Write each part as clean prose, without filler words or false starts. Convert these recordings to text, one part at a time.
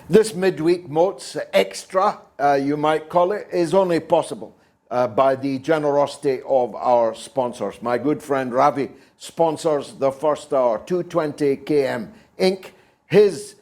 This midweek MOATS extra, you might call it, is only possible by the generosity of our sponsors. My good friend Ravi sponsors the first hour, 220 km Inc. His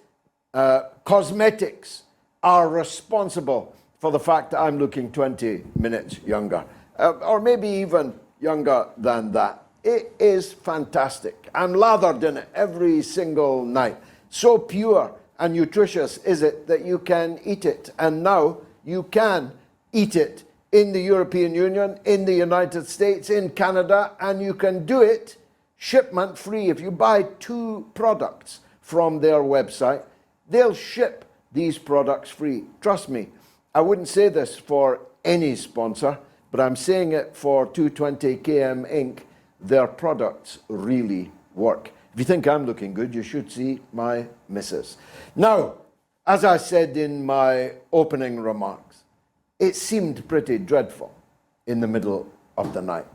cosmetics are responsible for the fact that I'm looking 20 minutes younger, or maybe even younger than that. It is fantastic. I'm lathered in it every single night. So pure and nutritious is it that you can eat it. And now you can eat it in the European Union, in the United States, in Canada, and you can do it shipment free. If you buy 2 products from their website, they'll ship these products free. Trust me, I wouldn't say this for any sponsor, but I'm saying it for 220 km Inc. Their products really work. If you think I'm looking good, you should see my missus. Now, as I said in my opening remarks, it seemed pretty dreadful in the middle of the night.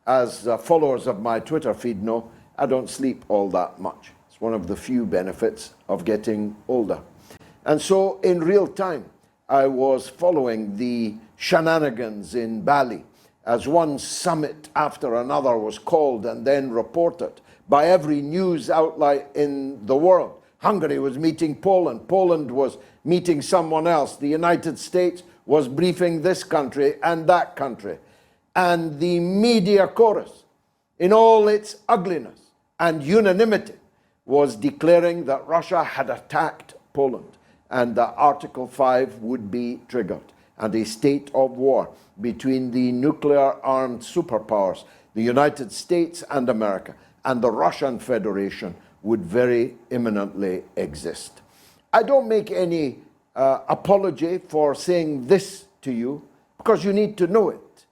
As followers of my Twitter feed know, I don't sleep all that much. It's one of the few benefits of getting older. And so in real time, I was following the shenanigans in Bali as one summit after another was called and then reported by every news outlet in the world. Hungary was meeting Poland. Poland was meeting someone else. The United States was briefing this country and that country. And the media chorus, in all its ugliness and unanimity, was declaring that Russia had attacked Poland and that Article 5 would be triggered and a state of war between the nuclear-armed superpowers, the United States and America, and the Russian Federation would very imminently exist. I don't make any apology for saying this to you because you need to know it.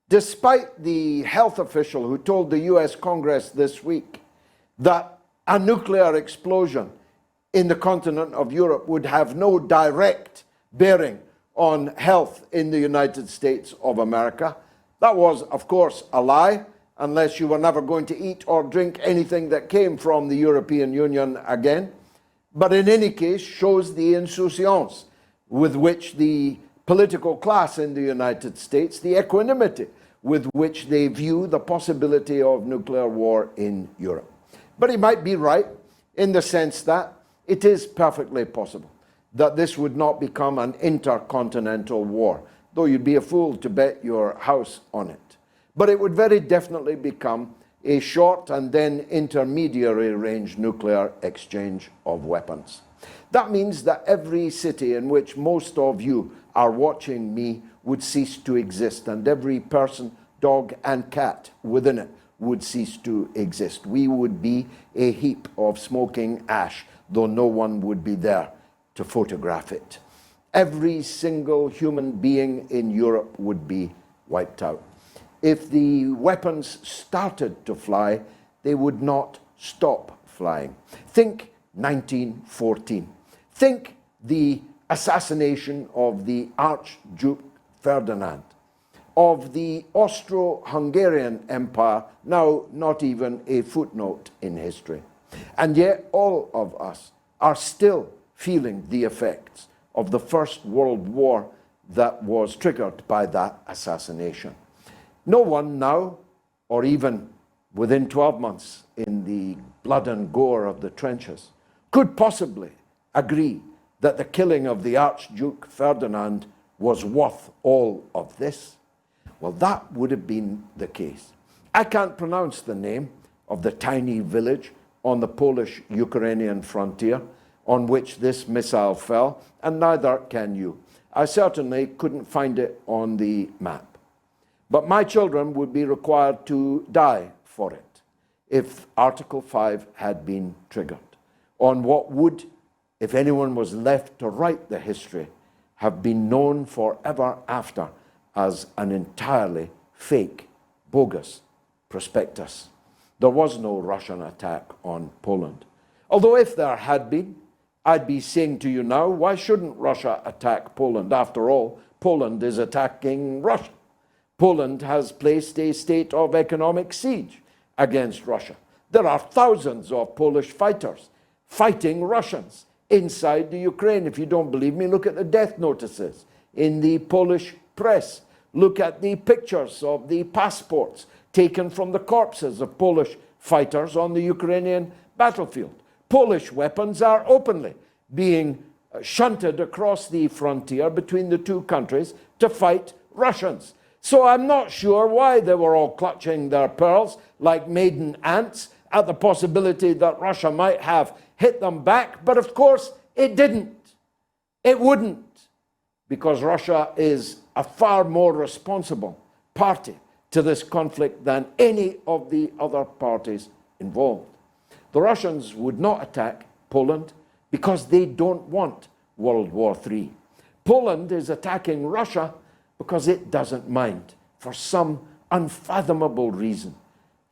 Despite the health official who told the US Congress this week that a nuclear explosion in the continent of Europe would have no direct bearing on health in the United States of America, that was, of course, a lie, unless you were never going to eat or drink anything that came from the European Union again. But in any case, shows the insouciance with which the political class in the United States, the equanimity with which they view the possibility of nuclear war in Europe. But he might be right in the sense that it is perfectly possible that this would not become an intercontinental war, though you'd be a fool to bet your house on it. But it would very definitely become a short and then intermediary range nuclear exchange of weapons. That means that every city in which most of you are watching me would cease to exist, and every person, dog and cat within it would cease to exist. We would be a heap of smoking ash, though no one would be there to photograph it. Every single human being in Europe would be wiped out. If the weapons started to fly, they would not stop flying. Think 1914. Think the assassination of the Archduke Ferdinand, of the Austro-Hungarian Empire, now not even a footnote in history. And yet all of us are still feeling the effects of the First World War that was triggered by that assassination. No one now, or even within 12 months in the blood and gore of the trenches, could possibly agree that the killing of the Archduke Ferdinand was worth all of this. Well, that would have been the case. I can't pronounce the name of the tiny village on the Polish-Ukrainian frontier on which this missile fell, and neither can you. I certainly couldn't find it on the map. But my children would be required to die for it if Article 5 had been triggered, on what would, if anyone was left to write the history, have been known forever after as an entirely fake, bogus prospectus. There was no Russian attack on Poland. Although if there had been, I'd be saying to you now, why shouldn't Russia attack Poland? After all, Poland is attacking Russia. Poland has placed a state of economic siege against Russia. There are thousands of Polish fighters fighting Russians inside the Ukraine. If you don't believe me, look at the death notices in the Polish press. Look at the pictures of the passports taken from the corpses of Polish fighters on the Ukrainian battlefield. Polish weapons are openly being shunted across the frontier between the two countries to fight Russians. So I'm not sure why they were all clutching their pearls like maiden ants at the possibility that Russia might have hit them back. But of course, it didn't. It wouldn't, because Russia is a far more responsible party to this conflict than any of the other parties involved. The Russians would not attack Poland because they don't want World War III. Poland is attacking Russia because it doesn't mind, for some unfathomable reason,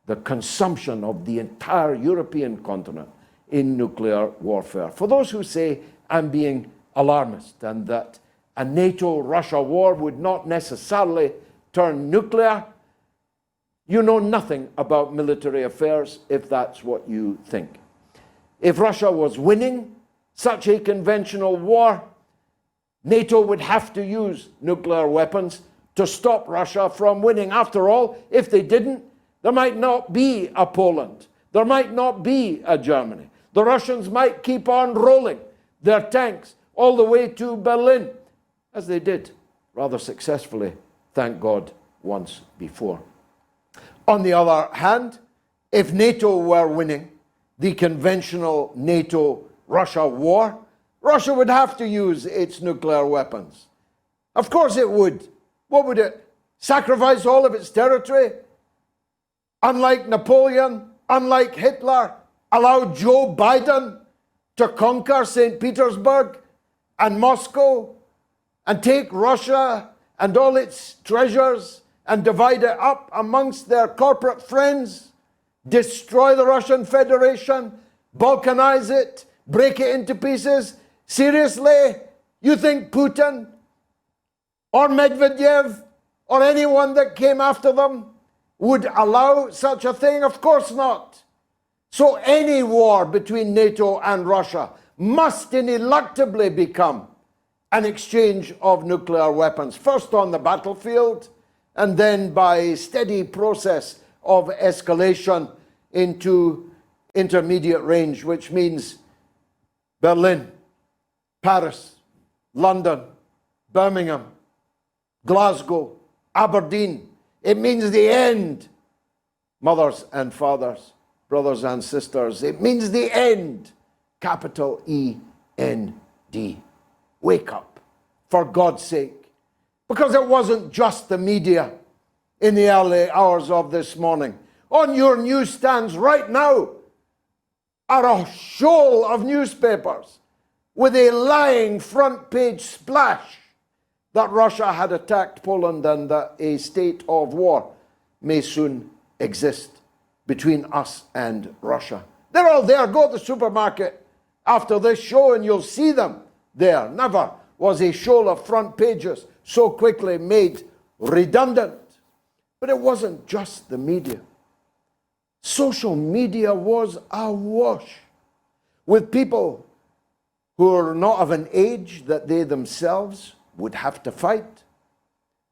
the consumption of the entire European continent in nuclear warfare. For those who say I'm being alarmist and that a NATO-Russia war would not necessarily turn nuclear, you know nothing about military affairs if that's what you think. If Russia was winning such a conventional war, NATO would have to use nuclear weapons to stop Russia from winning. After all, if they didn't, there might not be a Poland. There might not be a Germany. The Russians might keep on rolling their tanks all the way to Berlin, as they did rather successfully, thank God, once before. On the other hand, if NATO were winning the conventional NATO-Russia war, Russia would have to use its nuclear weapons. Of course it would. What would it? Sacrifice all of its territory? Unlike Napoleon, unlike Hitler, allow Joe Biden to conquer St. Petersburg and Moscow and take Russia and all its treasures and divide it up amongst their corporate friends, destroy the Russian Federation, balkanize it, break it into pieces? Seriously? You think Putin or Medvedev or anyone that came after them would allow such a thing? Of course not. So any war between NATO and Russia must ineluctably become an exchange of nuclear weapons, first on the battlefield, and then by a steady process of escalation into intermediate range, which means Berlin, Paris, London, Birmingham, Glasgow, Aberdeen. It means the end, mothers and fathers, brothers and sisters. It means the end, capital E-N-D. Wake up, for God's sake. Because it wasn't just the media in the early hours of this morning. On your newsstands right now are a shoal of newspapers with a lying front page splash that Russia had attacked Poland and that a state of war may soon exist between us and Russia. They're all there. Go to the supermarket after this show and you'll see them there. Never was a shoal of front pages so quickly made redundant. But it wasn't just the media. Social media was awash with people who are not of an age that they themselves would have to fight.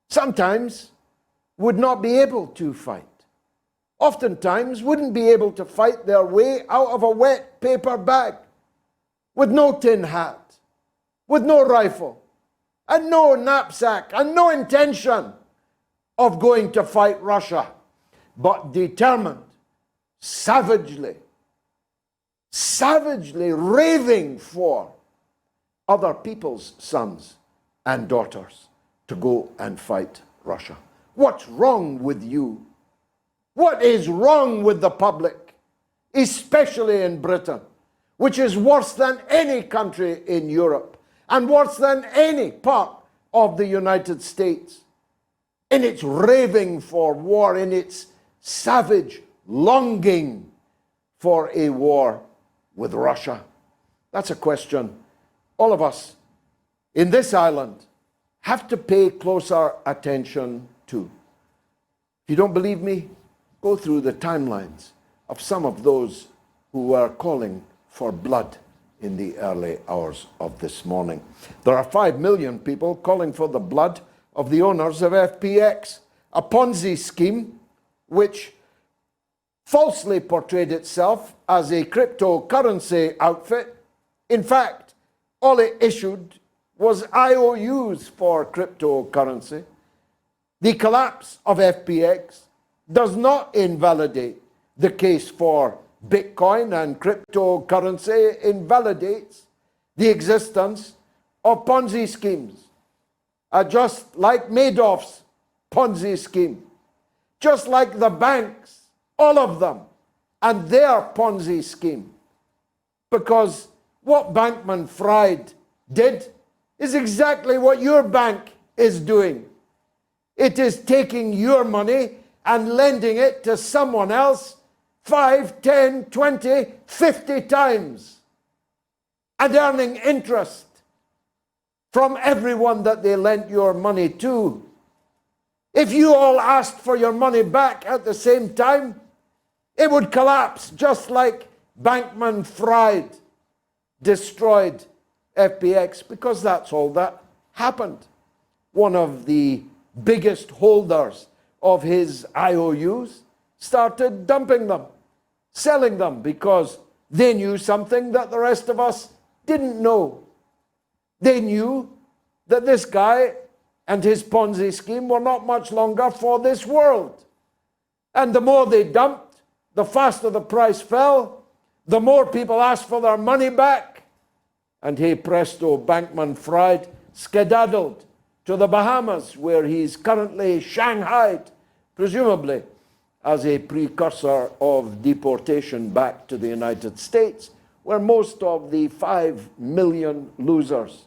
Sometimes would not be able to fight. Oftentimes wouldn't be able to fight their way out of a wet paper bag with no tin hat, with no rifle, and no knapsack, and no intention of going to fight Russia, but determined, savagely raving for other people's sons and daughters to go and fight Russia. What's wrong with you? What is wrong with the public, especially in Britain, which is worse than any country in Europe and worse than any part of the United States, in its raving for war, in its savage longing for a war with Russia? That's a question all of us in this island have to pay closer attention to. If you don't believe me, go through the timelines of some of those who were calling for blood in the early hours of this morning. There are 5 million people calling for the blood of the owners of FPX, a Ponzi scheme which falsely portrayed itself as a cryptocurrency outfit. In fact, all it issued was IOUs for cryptocurrency. The collapse of FPX does not invalidate the case for Bitcoin, and cryptocurrency invalidates the existence of Ponzi schemes. Just like Madoff's Ponzi scheme, just like the banks, all of them, and their Ponzi scheme. Because what Bankman-Fried did is exactly what your bank is doing. It is taking your money and lending it to someone else 5, 10, 20, 50 times and earning interest from everyone that they lent your money to. If you all asked for your money back at the same time, it would collapse just like Bankman-Fried destroyed FPX, because that's all that happened. One of the biggest holders of his IOUs started dumping them, selling them, because they knew something that the rest of us didn't know. They knew that this guy and his Ponzi scheme were not much longer for this world. And the more they dumped, the faster the price fell, the more people asked for their money back. And hey presto, Bankman-Fried skedaddled to the Bahamas, where he's currently shanghaied, presumably as a precursor of deportation back to the United States, where most of the 5 million losers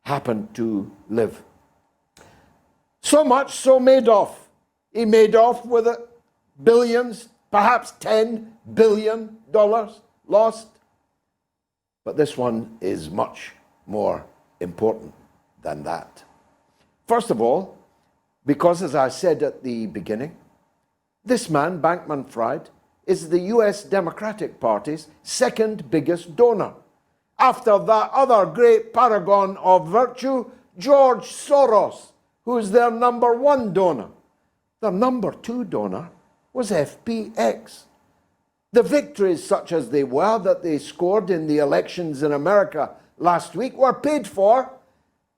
happen to live. So much so Madoff. He made off with billions, perhaps $10 billion lost. But this one is much more important than that. First of all, because as I said at the beginning, this man, Bankman-Fried, is the US Democratic Party's second biggest donor, after that other great paragon of virtue, George Soros, who is their number one donor. Their number two donor was FPX. The victories, such as they were, that they scored in the elections in America last week were paid for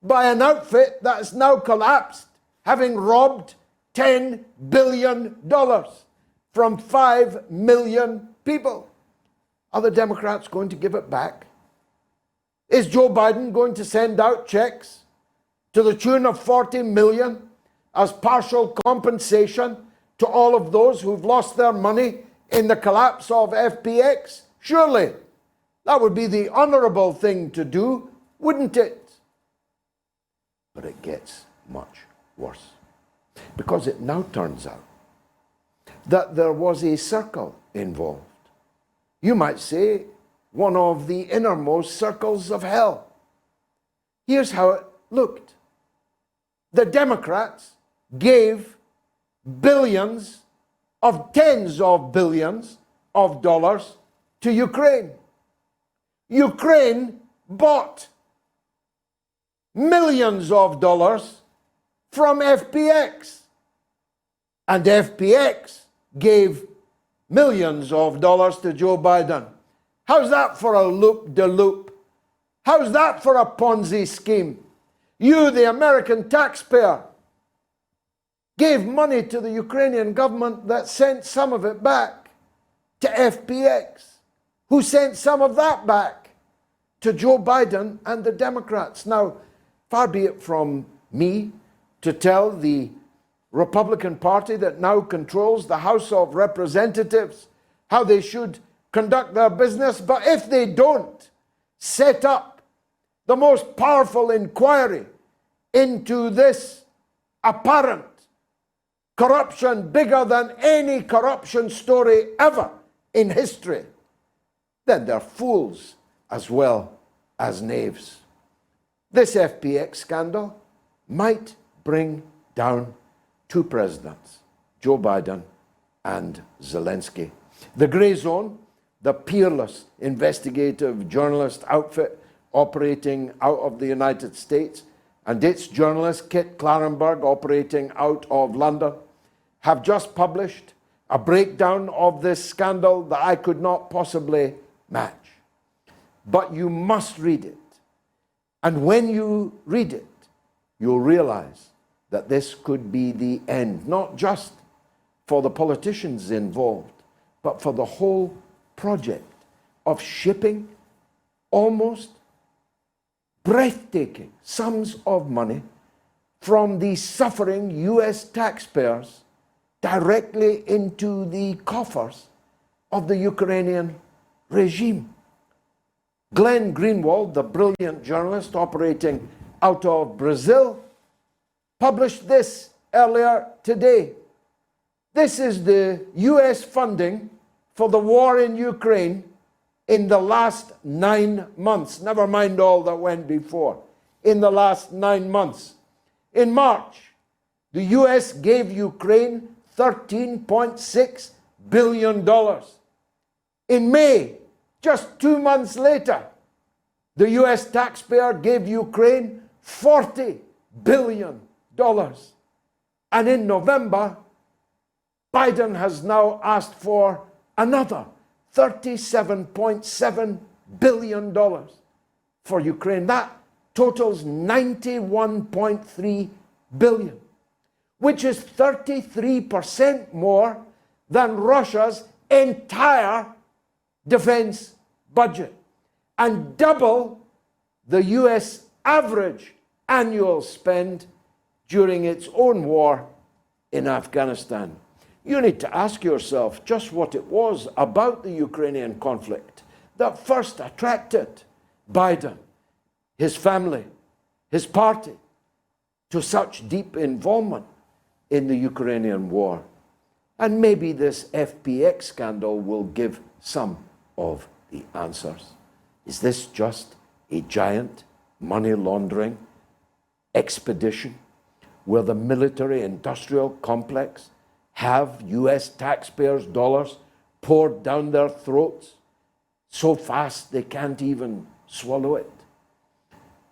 by an outfit that has now collapsed, having robbed $10 billion from 5 million people. Are the Democrats going to give it back? Is Joe Biden going to send out checks to the tune of 40 million as partial compensation to all of those who've lost their money in the collapse of FPX? Surely that would be the honorable thing to do, wouldn't it? But it gets much worse, because it now turns out that there was a circle involved. You might say one of the innermost circles of hell. Here's how it looked. The Democrats gave billions of tens of billions of dollars to Ukraine. Ukraine bought millions of dollars from FPX. And FPX gave millions of dollars to Joe Biden. How's that for a loop-de-loop? How's that for a Ponzi scheme? You, the American taxpayer, gave money to the Ukrainian government that sent some of it back to FPX, who sent some of that back to Joe Biden and the Democrats. Now, far be it from me to tell the Republican Party that now controls the House of Representatives how they should conduct their business, but if they don't set up the most powerful inquiry into this apparent corruption, bigger than any corruption story ever in history, then they're fools as well as knaves. This FPX scandal might bring down two presidents, Joe Biden and Zelensky. The gray zone the peerless investigative journalist outfit operating out of the United States, and its journalist Kit Clarenberg operating out of London, have just published a breakdown of this scandal that I could not possibly match. But you must read it. And when you read it, you'll realize that this could be the end, not just for the politicians involved, but for the whole project of shipping almost breathtaking sums of money from the suffering US taxpayers directly into the coffers of the Ukrainian regime. Glenn Greenwald, the brilliant journalist operating out of Brazil, published this earlier today. This is the US funding for the war in Ukraine in the last 9 months. Never mind all that went before. In the last 9 months. In March, the US gave Ukraine $13.6 billion. In May, just 2 months later, the US taxpayer gave Ukraine $40 billion. And in November, Biden has now asked for another $37.7 billion for Ukraine. That totals $91.3 billion, which is 33% more than Russia's entire defense budget, and double the US average annual spend during its own war in Afghanistan. You need to ask yourself just what it was about the Ukrainian conflict that first attracted Biden, his family, his party, to such deep involvement in the Ukrainian war. And maybe this FPX scandal will give some of the answers. Is this just a giant money laundering expedition where the military-industrial complex have US taxpayers' dollars poured down their throats so fast they can't even swallow it?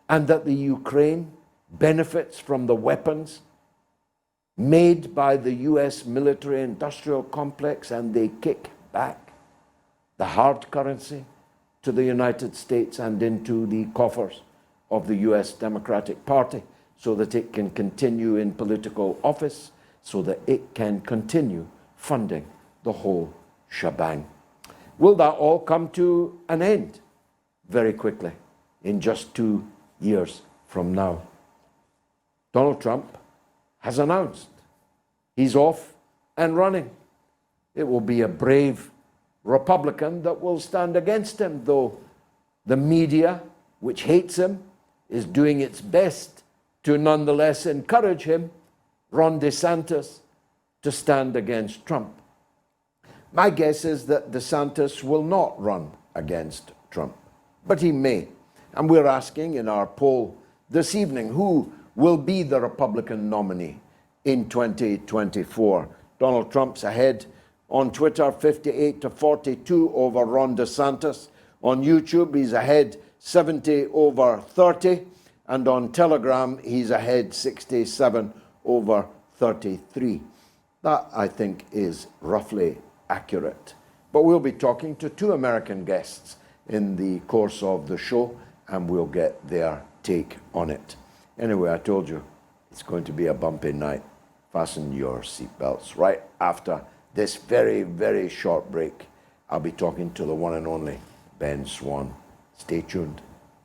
And that the Ukraine benefits from the weapons made by the US military-industrial complex, and they kick back the hard currency to the United States and into the coffers of the US Democratic Party so that it can continue in political office, so that it can continue funding the whole shebang. Will that all come to an end very quickly, in just 2 years from now? Donald Trump has announced he's off and running. It will be a brave Republican that will stand against him, though the media, which hates him, is doing its best to nonetheless encourage him, Ron DeSantis, to stand against Trump. My guess is that DeSantis will not run against Trump, but he may. And we're asking in our poll this evening, who will be the Republican nominee in 2024? Donald Trump's ahead on Twitter, 58-42 over Ron DeSantis. On YouTube, he's ahead 70 over 30. And on Telegram, he's ahead 67 over 33. That, I think, is roughly accurate. But we'll be talking to 2 American guests in the course of the show, and we'll get their take on it. Anyway, I told you, it's going to be a bumpy night. Fasten your seatbelts. Right after this very, very short break, I'll be talking to the one and only Ben Swan. Stay tuned.